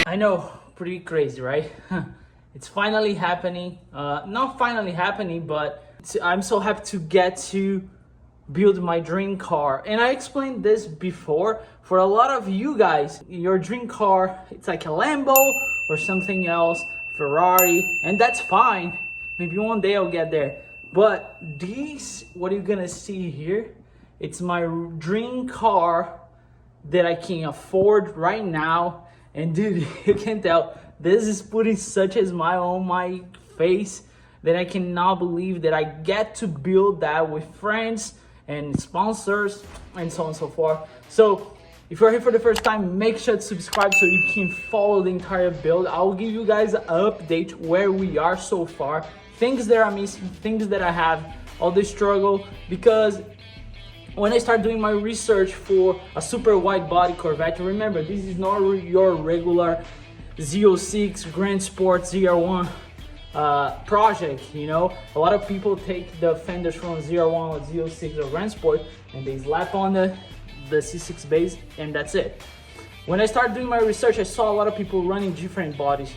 I know, pretty crazy, right? It's finally happening. Not finally happening, but I'm so happy to get to build my dream car. And I explained this before. For a lot of you guys, your dream car, it's like a Lambo or something else, Ferrari, and that's fine. Maybe one day I'll get there. But these, what you're gonna see here, it's my dream car that I can afford right now. And dude, you can tell this is putting such a smile on my face that I cannot believe that I get to build that with friends and sponsors and so on and so forth. So if you're here for the first time, make sure to subscribe so you can follow the entire build. I'll give you guys an update where we are so far, things that are missing, things that I have, all the struggle, because when I start doing my research for a super wide body Corvette, remember, this is not your regular Z06 Grand Sport ZR1 project, you know. A lot of people take the fenders from ZR1 or Z06 or Grand Sport and they slap on the C6 base and that's it. When I started doing my research, I saw a lot of people running different bodies,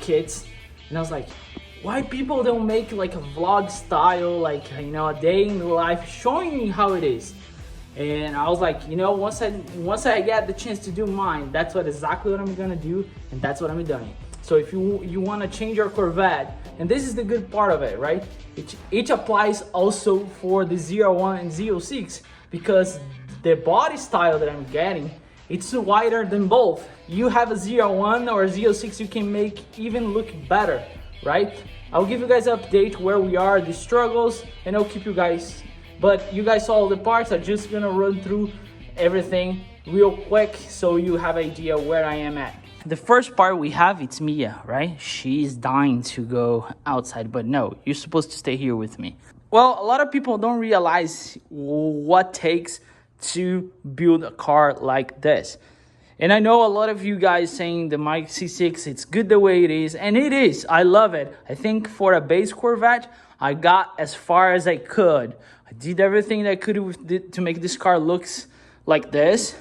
kits, and I was like, why people don't make like a vlog style, like, you know, a day in the life showing me how it is? And I was like, you know, once I get the chance to do mine, that's exactly what I'm gonna do, and that's what I'm doing. So if you want to change your Corvette, and this is the good part of it, right? It applies also for the ZR1 and Z06, because the body style that I'm getting, it's wider than both. You have a ZR1 or a Z06, you can make even look better, right? I'll give you guys an update where we are, the struggles, and I'll keep you guys. But you guys saw all the parts. I'm just gonna run through everything real quick so you have an idea where I am at. The first part we have, it's Mia, right? She's dying to go outside, but no, you're supposed to stay here with me. Well, a lot of people don't realize what takes to build a car like this. And I know a lot of you guys saying the Mike C6, it's good the way it is, and it is. I love it. I think for a base Corvette, I got as far as I could. I did everything that I could to make this car looks like this.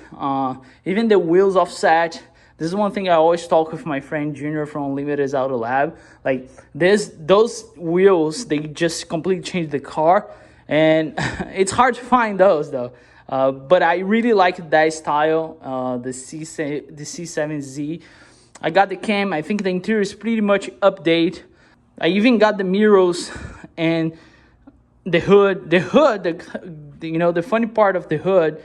Even the wheels offset. This is one thing I always talk with my friend Junior from Unlimited Auto Lab. Like those wheels, they just completely changed the car, and it's hard to find those though. But I really like that style, the C7Z. I got the cam. I think the interior is pretty much update. I even got the mirrors and the hood. You know, the funny part of the hood,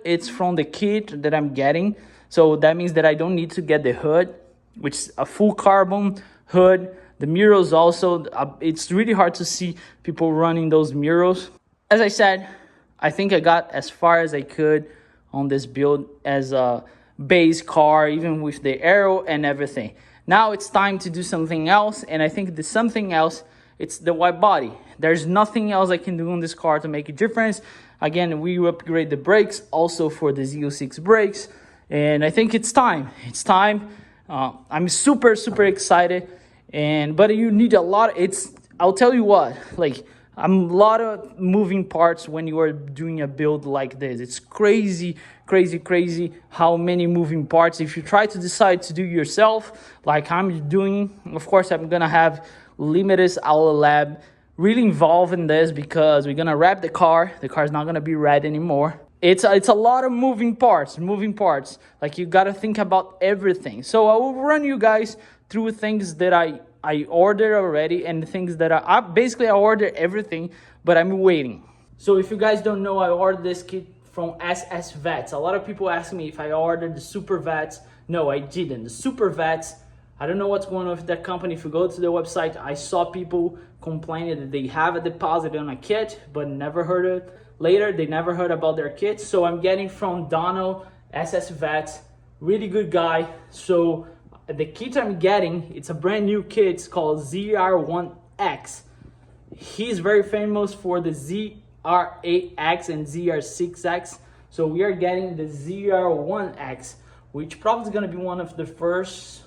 it's from the kit that I'm getting. So that means that I don't need to get the hood, which is a full carbon hood. The mirrors also, it's really hard to see people running those mirrors. As I said, I think I got as far as I could on this build as a base car, even with the Aero and everything. Now it's time to do something else, and I think the something else, it's the wide body. There's nothing else I can do on this car to make a difference. Again, we upgrade the brakes also for the Z06 brakes, and I think it's time. It's time. I'm super excited, but you need a lot. I'll tell you what, like, a lot of moving parts when you are doing a build like this. It's crazy how many moving parts. If you try to decide to do yourself, like I'm doing, of course, I'm gonna have Limited Auto Lab really involved in this, because we're gonna wrap the car. The car is not gonna be red anymore. It's a lot of moving parts. Like, you gotta think about everything. So I will run you guys through things that I ordered already, and things that I basically ordered everything, but I'm waiting. So if you guys don't know, I ordered this kit from SS Vets. A lot of people ask me if I ordered the Super Vets. No, I didn't. The Super Vets, I don't know what's going on with that company. If you go to their website, I saw people complaining that they have a deposit on a kit, but never heard it. Later, they never heard about their kit. So I'm getting from Donald, SS Vets, really good guy. So the kit I'm getting, it's a brand new kit. It's called ZR1X. He's very famous for the ZR8X and ZR6X. So we are getting the ZR1X, which probably is going to be one of the first,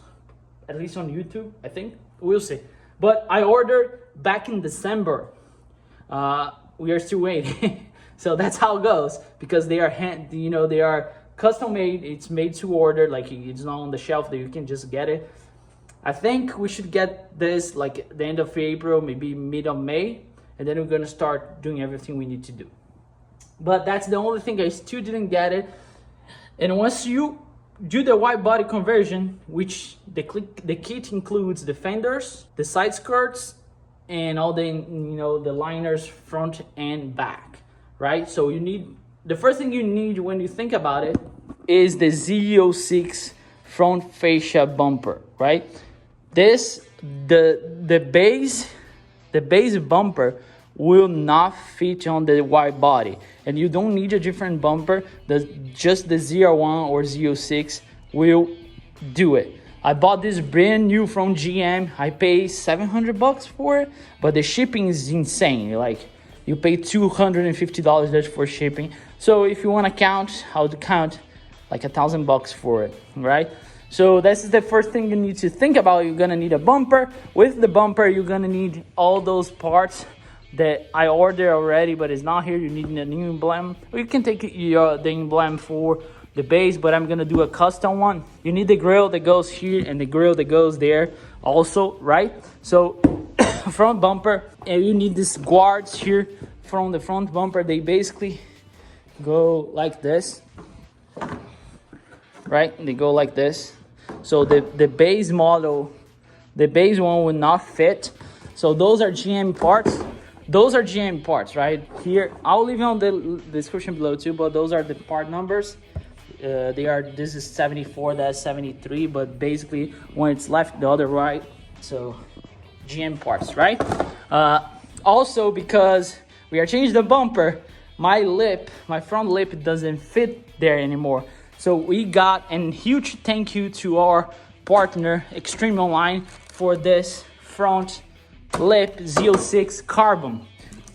at least on YouTube, I think. We'll see. But I ordered back in December. We are still waiting. So that's how it goes, because they are they are custom made. It's made to order, like it's not on the shelf that you can just get it. I think we should get this like at the end of April, maybe mid of May, and then we're gonna start doing everything we need to do. But that's the only thing, I still didn't get it. And once you do the wide body conversion, which the kit includes the fenders, the side skirts, and all the the liners front and back, right? So you need, the first thing you need when you think about it is the Z06 front fascia bumper, right? This the base bumper will not fit on the wide body, and you don't need a different bumper. Just the ZR1 or Z06 will do it. I bought this brand new from GM. I paid $700 for it, but the shipping is insane. Like, you pay $250 just for shipping. So if you want to count, I'll count like $1,000 for it, right? So this is the first thing you need to think about. You're gonna need a bumper. With the bumper, you're gonna need all those parts that I ordered already, but it's not here. You need a new emblem. You can take the emblem for the base, but I'm gonna do a custom one. You need the grill that goes here and the grill that goes there also, right? So front bumper, and you need these guards here from the front bumper. They basically go like this, right? They go like this. So the base model, the base one will not fit. So those are GM parts. Those are GM parts, right? Here, I'll leave it on the description below too, but those are the part numbers. This is 74, that's 73, but basically when it's left, the other right. So GM parts, right? Also, because we are changing the bumper, my front lip doesn't fit there anymore. So we got a huge thank you to our partner Extreme Online for this front lip Z06 carbon.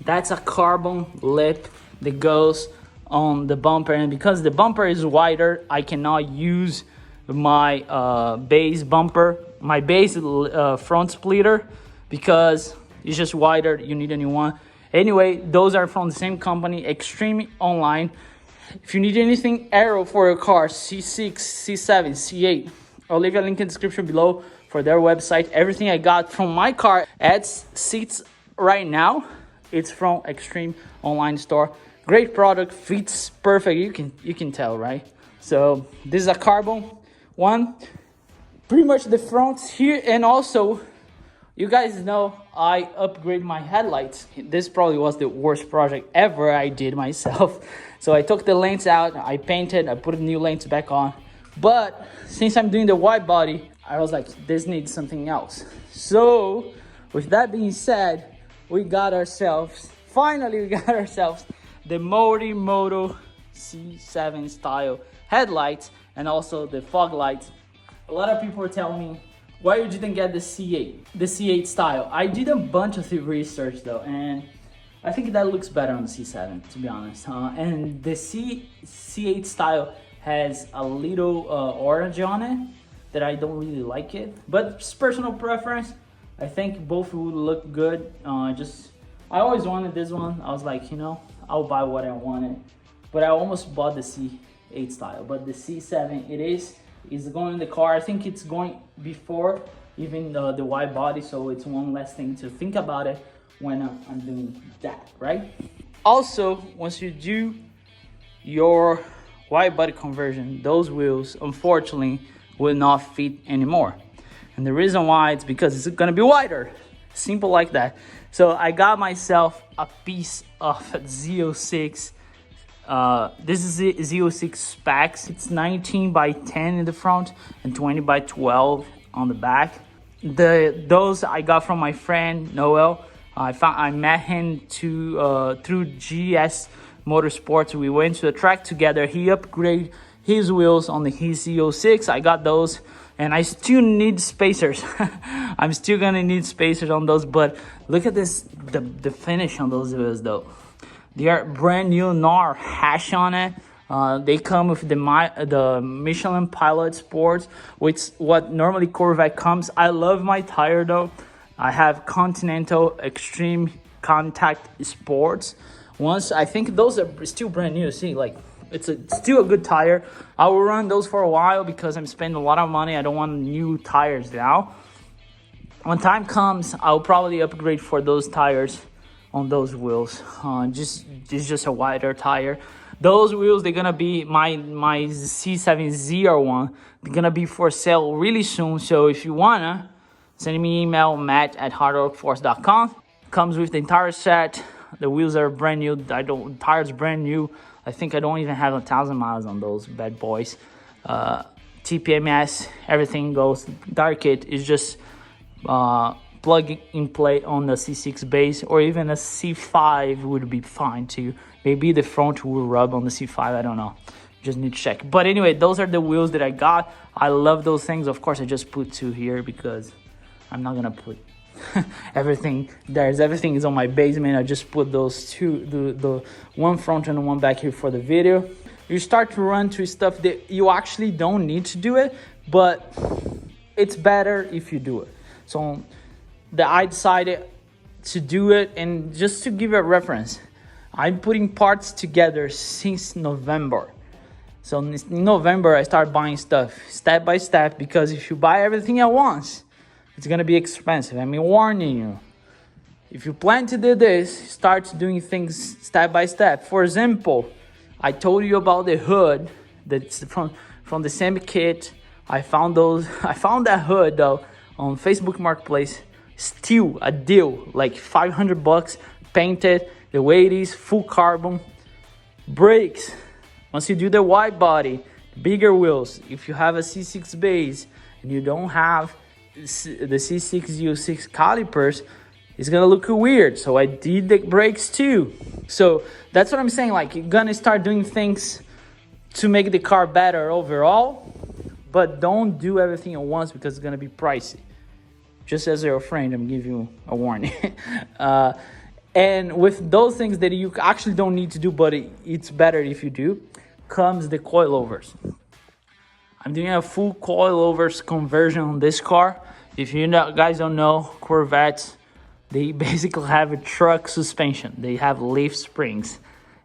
That's a carbon lip that goes on the bumper, and because the bumper is wider, I cannot use my base bumper, my base front splitter, because it's just wider. You need a new one. Anyway, those are from the same company, Extreme Online. If you need anything Aero for your car, C6, C7, C8, I'll leave a link in the description below for their website. Everything I got from my car adds seats right now, it's from Extreme Online store. Great product, fits perfect. You can tell, right? So this is a carbon one. Pretty much the fronts here, and also you guys know I upgrade my headlights. This probably was the worst project ever I did myself. So I took the lens out, I painted, I put new lens back on. But since I'm doing the wide body, I was like, this needs something else. So with that being said, finally we got ourselves the Morimoto C7 style headlights, and also the fog lights. A lot of people were telling me, why you didn't get the C8 style? I did a bunch of research though, and I think that looks better on the C7, to be honest. And the C8 style has a little orange on it that I don't really like it, but it's personal preference. I think both would look good. I always wanted this one. I was like, I'll buy what I wanted, but I almost bought the C8 style. But the C7, is going in the car. I think it's going before even the wide body, so it's one less thing to think about it when I'm doing that, right? Also, once you do your wide body conversion, those wheels unfortunately will not fit anymore. And the reason why, it's because it's gonna be wider. Simple like that. So I got myself a piece of Z06. This is the Z06 specs. It's 19 by 10 in the front and 20 by 12 on the back. Those I got from my friend Noel. I met him through GS Motorsports. We went to the track together. He upgraded his wheels on his Z06. I got those, and I still need spacers. I'm still gonna need spacers on those, but look at this, the finish on those wheels though. They are brand new NAR hash on it. They come with the Michelin Pilot Sports, which what normally Corvette comes. I love my tire though. I have Continental Extreme Contact Sports. I think those are still brand new. See, like it's still a good tire. I will run those for a while because I'm spending a lot of money. I don't want new tires now. When time comes, I'll probably upgrade for those tires on those wheels. It's just a wider tire. Those wheels, they're gonna be my C7ZR1. They're gonna be for sale really soon. So if you wanna, send me an email, matt@hardworkforce.com. Comes with the entire set. The wheels are brand new. Tires brand new. I think I don't even have 1,000 miles on those bad boys. TPMS, everything goes. Dark kit is just plug and play on the C6 base, or even a C5 would be fine too. Maybe the front will rub on the C5, I don't know. Just need to check. But anyway, those are the wheels that I got. I love those things. Of course, I just put two here because I'm not gonna put everything. Everything is on my basement. I just put those two, the one front and one back here for the video. You start to run to stuff that you actually don't need to do it, but it's better if you do it. So I decided to do it, and just to give you a reference, I'm putting parts together since November. So in November, I start buying stuff step by step, because if you buy everything at once, it's gonna be expensive. I'm warning you. If you plan to do this, start doing things step by step. For example, I told you about the hood that's from the same kit. I found that hood though on Facebook Marketplace. Still a deal, like $500, painted the way it is, full carbon. Brakes, once you do the wide body, bigger wheels, if you have a C6 base and you don't have the C6 Z06 calipers, it's gonna look weird. So I did the brakes too. So that's what I'm saying, like you're gonna start doing things to make the car better overall, but don't do everything at once because it's gonna be pricey. Just as your friend, I'm giving you a warning. And with those things that you actually don't need to do, but it's better if you do, comes the coilovers. I'm doing a full coilovers conversion on this car. If you guys don't know, Corvettes, they basically have a truck suspension. They have leaf springs.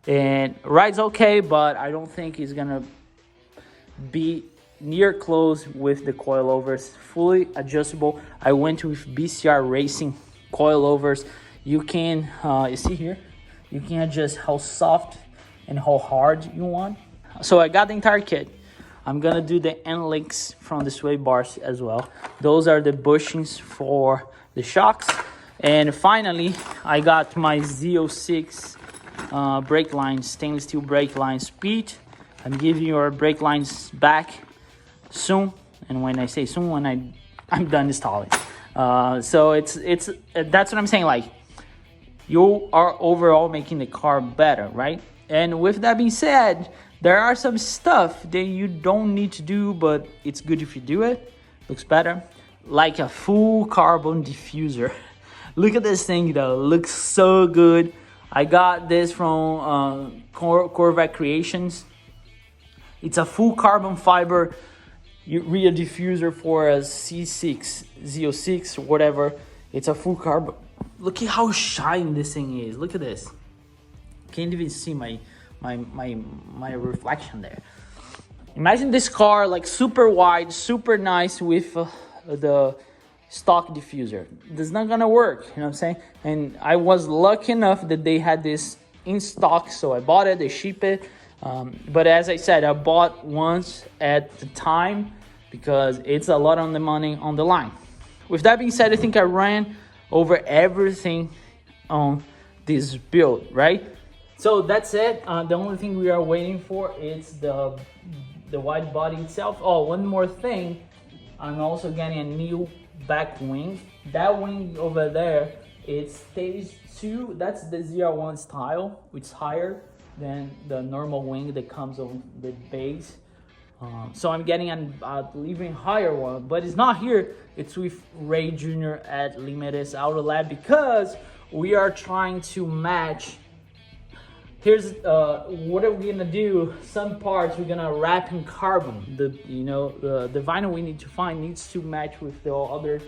And ride's okay, but I don't think it's gonna be near close with the coilovers. Fully adjustable. I went with BCR Racing coilovers. You can, you see here, you can adjust how soft and how hard you want. So I got the entire kit. I'm gonna do the end links from the sway bars as well. Those are the bushings for the shocks. And finally, I got my Z06 brake lines, stainless steel brake line speed. I'm giving your brake lines back soon. And when I say soon, when I'm done installing. So that's what I'm saying, like, you are overall making the car better, right? And with that being said, there are some stuff that you don't need to do, but it's good if you do it. Looks better. Like a full carbon diffuser. Look at this thing though, looks so good. I got this from Corvette Creations. It's a full carbon fiber rear diffuser for a C6, Z06, whatever. It's a full carbon. Look at how shiny this thing is. Look at this. Can't even see my reflection there. Imagine this car like super wide, super nice with the stock diffuser. That's not gonna work, you know what I'm saying? And I was lucky enough that they had this in stock, so I bought it, they ship it. But as I said, I bought once at the time because it's a lot on the money on the line. With that being said, I think I ran over everything on this build, right? So that's it. The only thing we are waiting for is the wide body itself. Oh, one more thing, I'm also getting a new back wing. That wing over there, it's stage 2. That's the ZR1 style, which is higher than the normal wing that comes on the base. So I'm getting an even higher one, but it's not here. It's with Ray Jr. at Limited Auto Lab, because we are trying to match. Here's what are we gonna do? Some parts we're gonna wrap in carbon. The vinyl we need to find needs to match with the other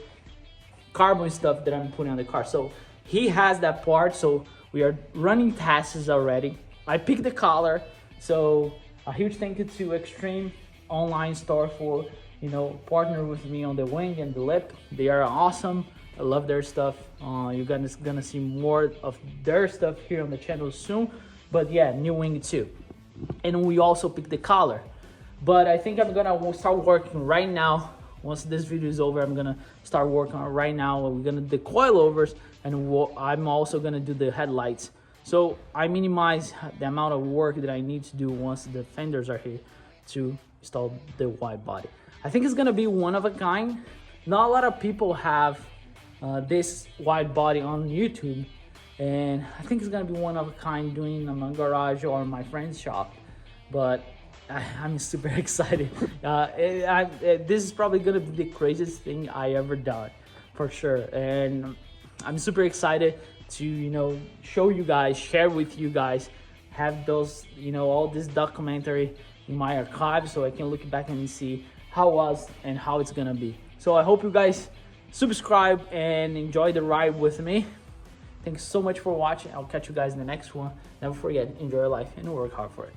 carbon stuff that I'm putting on the car. So he has that part. So we are running tests already. I picked the color. So a huge thank you to Extreme Online Store for partner with me on the wing and the lip. They are awesome. I love their stuff. You're gonna see more of their stuff here on the channel soon. But yeah, new wing too. And we also picked the collar. But I think I'm gonna start working right now. Once this video is over, I'm gonna start working on it right now. We're gonna do the coilovers, and I'm also gonna do the headlights. So I minimize the amount of work that I need to do once the fenders are here to install the wide body. I think it's gonna be one of a kind. Not a lot of people have this wide body on YouTube, and I think it's gonna be one of a kind doing in my garage or my friend's shop. But I'm super excited. This is probably gonna be the craziest thing I ever done, for sure. And I'm super excited to show you guys, share with you guys, have those all this documentary in my archive, so I can look back and see how it was and how it's gonna be. So I hope you guys subscribe and enjoy the ride with me. Thanks so much for watching. I'll catch you guys in the next one. Never forget, enjoy your life and work hard for it.